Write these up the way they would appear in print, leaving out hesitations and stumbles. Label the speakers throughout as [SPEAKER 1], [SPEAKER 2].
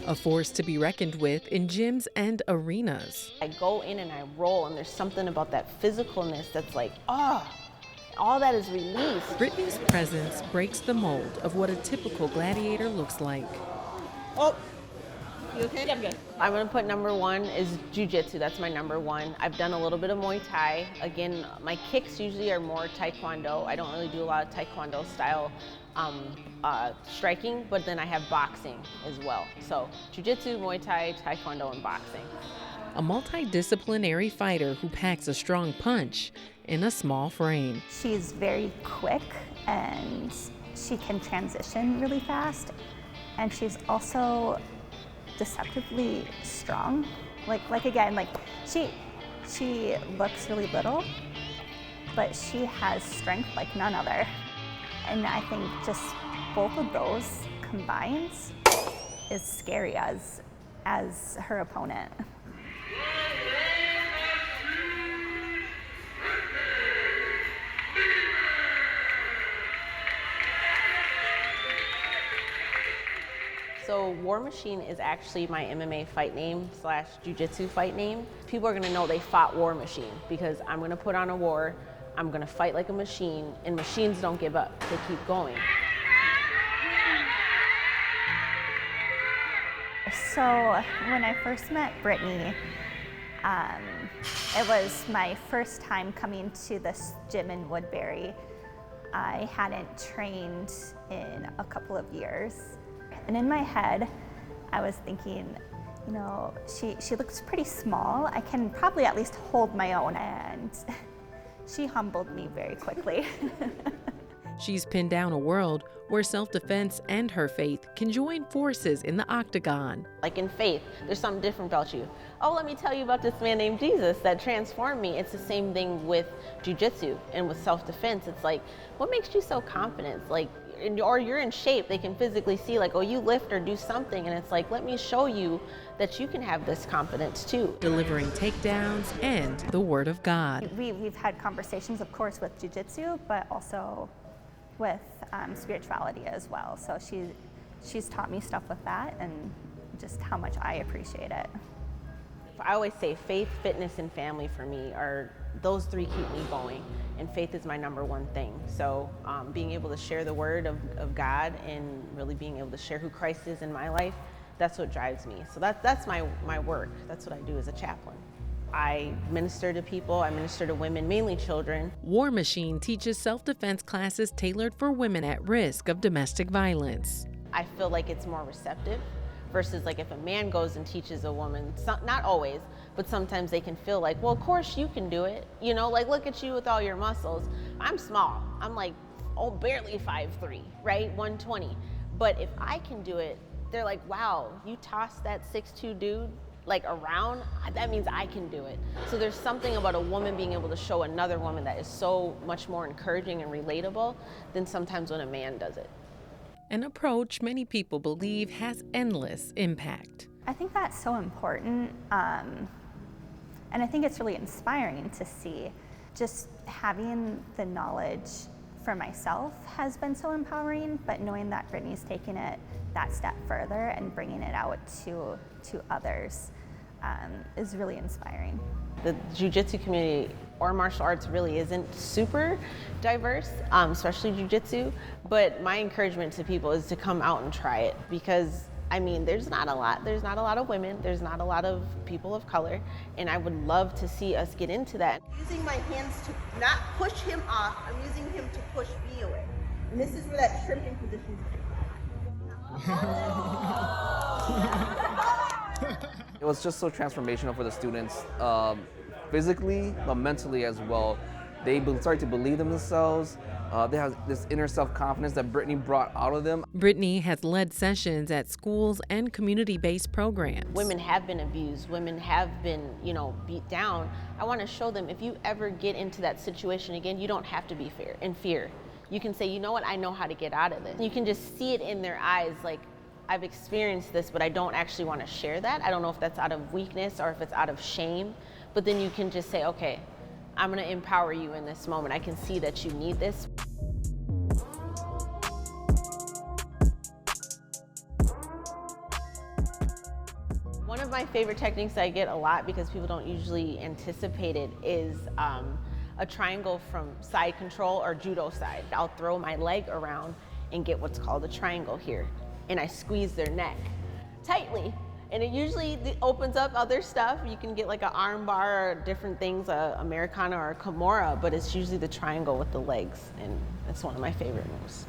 [SPEAKER 1] A force to be reckoned with in gyms and arenas.
[SPEAKER 2] I go in and I roll, and there's something about that physicalness that's like, ah, all that is released.
[SPEAKER 1] Brittany's presence breaks the mold of what a typical gladiator looks like.
[SPEAKER 2] Oh, you okay? Yeah, I'm good. I'm gonna put number one is jujitsu. That's my number one. I've done a little bit of Muay Thai. Again, my kicks usually are more Taekwondo. I don't really do a lot of Taekwondo style striking, but then I have boxing as well. So jujitsu, Muay Thai, Taekwondo, and boxing.
[SPEAKER 1] A multidisciplinary fighter who packs a strong punch in a small frame.
[SPEAKER 3] She's very quick and she can transition really fast. And she's also deceptively strong. Like again, like she looks really little, but she has strength like none other. And I think just both of those combined is scary as her opponent.
[SPEAKER 2] So War Machine is actually my MMA fight name / jiu-jitsu fight name. People are gonna know they fought War Machine because I'm gonna put on a war, I'm gonna fight like a machine, and machines don't give up, they keep going.
[SPEAKER 3] So when I first met Brittany, it was my first time coming to this gym in Woodbury. I hadn't trained in a couple of years. And in my head, I was thinking, you know, she looks pretty small. I can probably at least hold my own. And she humbled me very quickly.
[SPEAKER 1] She's pinned down a world where self-defense and her faith can join forces in the octagon.
[SPEAKER 2] Like in faith, there's something different about you. Oh, let me tell you about this man named Jesus that transformed me. It's the same thing with jiu-jitsu and with self-defense. It's like, what makes you so confident? Like, or you're in shape, they can physically see like, oh, you lift or do something, and it's like, let me show you that you can have this confidence too.
[SPEAKER 1] Delivering takedowns and the word of God.
[SPEAKER 3] We've had conversations, of course, with jiu-jitsu, but also with spirituality as well. So she's taught me stuff with that and just how much I appreciate it.
[SPEAKER 2] I always say faith, fitness, and family for me are, those three keep me going. And faith is my number one thing. So being able to share the word of God and really being able to share who Christ is in my life, that's what drives me. So that's my work. That's what I do as a chaplain. I minister to people, I minister to women, mainly children.
[SPEAKER 1] War Machine teaches self-defense classes tailored for women at risk of domestic violence.
[SPEAKER 2] I feel like it's more receptive versus like if a man goes and teaches a woman, not always, but sometimes they can feel like, well, of course you can do it. You know, like look at you with all your muscles. I'm small, I'm like, oh, barely 5'3", right, 120. But if I can do it, they're like, wow, you toss that 6'2" dude like around, that means I can do it. So there's something about a woman being able to show another woman that is so much more encouraging and relatable than sometimes when a man does it.
[SPEAKER 1] An approach many people believe has endless impact.
[SPEAKER 3] I think that's so important, and I think it's really inspiring to see. Just having the knowledge for myself has been so empowering, but knowing that Brittany's taken it that step further and bringing it out to others is really inspiring.
[SPEAKER 2] The jiu-jitsu community or martial arts really isn't super diverse, especially jiu-jitsu, but my encouragement to people is to come out and try it because I mean, there's not a lot of women, there's not a lot of people of color, and I would love to see us get into that.
[SPEAKER 4] Using my hands to not push him off, I'm using him to push me away. And this is where that shrimping position is.
[SPEAKER 5] It was just so transformational for the students, physically, but mentally as well. They started to believe in themselves. They have this inner self-confidence that Brittany brought out of them.
[SPEAKER 1] Brittany has led sessions at schools and community-based programs.
[SPEAKER 2] Women have been abused, women have been, beat down. I want to show them if you ever get into that situation again, you don't have to be in fear. You can say, you know what, I know how to get out of this. You can just see it in their eyes, like, I've experienced this, but I don't actually want to share that. I don't know if that's out of weakness or if it's out of shame, but then you can just say, okay, I'm going to empower you in this moment. I can see that you need this. my favorite techniques I get a lot because people don't usually anticipate it is a triangle from side control or judo side. I'll throw my leg around and get what's called a triangle here. And I squeeze their neck tightly. And it usually opens up other stuff. You can get like an arm bar or different things, a Americana or a Kimura, but it's usually the triangle with the legs. And it's one of my favorite moves.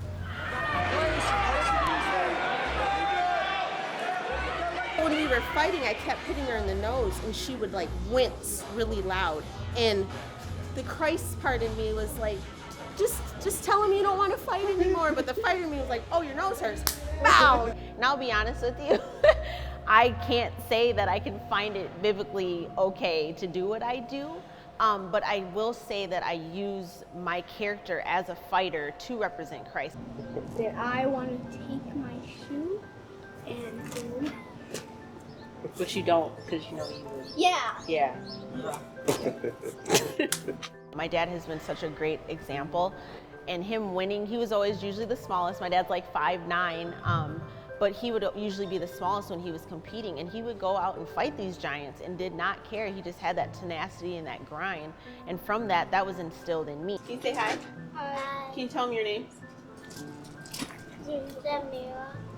[SPEAKER 4] When we were fighting, I kept hitting her in the nose and she would like wince really loud. And the Christ part in me was like, just tell him you don't want to fight anymore. But the fighter in me was like, oh, your nose hurts. Bow.
[SPEAKER 2] And I'll be honest with you, I can't say that I can find it biblically okay to do what I do. But I will say that I use my character as a fighter to represent Christ.
[SPEAKER 6] That I want to take my shoe and boom.
[SPEAKER 7] But you don't, because you know you would.
[SPEAKER 6] Yeah.
[SPEAKER 7] Yeah.
[SPEAKER 2] My dad has been such a great example, and him winning, he was always usually the smallest. My dad's like 5'9", but he would usually be the smallest when he was competing, and he would go out and fight these giants and did not care. He just had that tenacity and that grind, and from that, that was instilled in me.
[SPEAKER 4] Can you say hi?
[SPEAKER 6] Hi.
[SPEAKER 4] Can you tell them your names?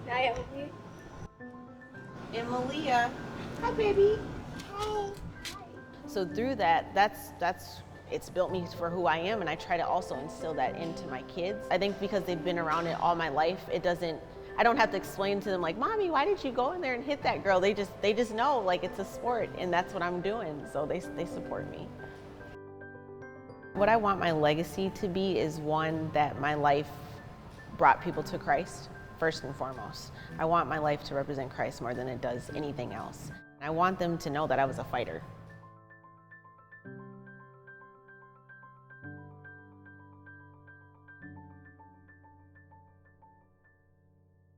[SPEAKER 6] Naomi.
[SPEAKER 4] And Malia. Hi, baby.
[SPEAKER 2] So through that, it's built me for who I am, and I try to also instill that into my kids. I think because they've been around it all my life, I don't have to explain to them like, Mommy, why did you go in there and hit that girl? They just know like it's a sport and that's what I'm doing, so they support me. What I want my legacy to be is one that my life brought people to Christ, first and foremost. I want my life to represent Christ more than it does anything else. I want them to know that I was a fighter.